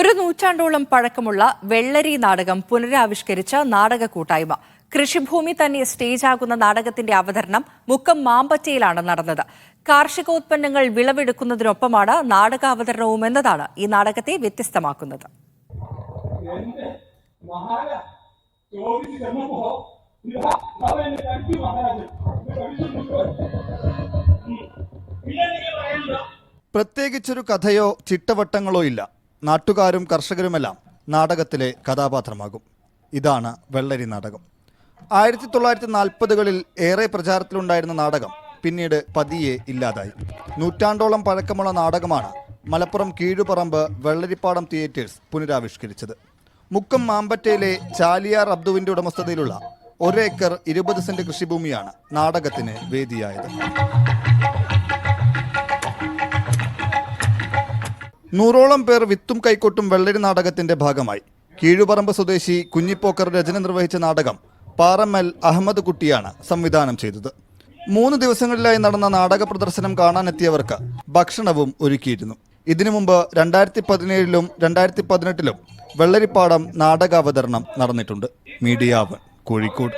ഒരു നൂറ്റാണ്ടോളം പഴക്കമുള്ള വെള്ളരി നാടകം പുനരാവിഷ്കരിച്ച നാടക കൂട്ടായ്മ. കൃഷിഭൂമി തന്നെ സ്റ്റേജാകുന്ന നാടകത്തിന്റെ അവതരണം മുക്കം മാമ്പറ്റയിലാണ് നടന്നത്. കാർഷികോത്പന്നങ്ങൾ വിളവെടുക്കുന്നതിനൊപ്പമാണ് നാടകാവതരണവും എന്നതാണ് ഈ നാടകത്തെ വ്യത്യസ്തമാക്കുന്നത്. പ്രത്യേകിച്ചൊരു കഥയോ ചിട്ടവട്ടങ്ങളോ ഇല്ല. നാട്ടുകാരും കർഷകരുമെല്ലാം നാടകത്തിലെ കഥാപാത്രമാകും. ഇതാണ് വെള്ളരി നാടകം. 1940കളിൽ ഏറെ പ്രചാരത്തിലുണ്ടായിരുന്ന നാടകം പിന്നീട് പതിയെ ഇല്ലാതായി. നൂറ്റാണ്ടോളം പഴക്കമുള്ള നാടകമാണ് മലപ്പുറം കീഴുപറമ്പ് വെള്ളരിപ്പാടം തിയേറ്റേഴ്സ് പുനരാവിഷ്കരിച്ചത്. മുക്കം മാമ്പറ്റയിലെ ചാലിയാർ അബ്ദുവിന്റെ ഉടമസ്ഥതയിലുള്ള 1 ഏക്കർ 20 സെന്റ് കൃഷിഭൂമിയാണ് നാടകത്തിന് വേദിയായത്. 100ഓളം പേർ വിത്തും കൈക്കോട്ടും വെള്ളരി നാടകത്തിന്റെ ഭാഗമായി. കീഴുപറമ്പ് സ്വദേശി കുഞ്ഞിപ്പോക്കർ രചന നിർവഹിച്ച നാടകം പാറമ്മൽ അഹമ്മദ് കുട്ടിയാണ് സംവിധാനം ചെയ്തത്. 3 ദിവസങ്ങളിലായി നടന്ന നാടക പ്രദർശനം കാണാനെത്തിയവർക്ക് ഭക്ഷണവും ഒരുക്കിയിരുന്നു. ഇതിനു മുമ്പ് 2017ലും 2018ലും വെള്ളരിപ്പാടം നാടകാവതരണം നടന്നിട്ടുണ്ട്. മീഡിയ 1 കോഴിക്കോട്.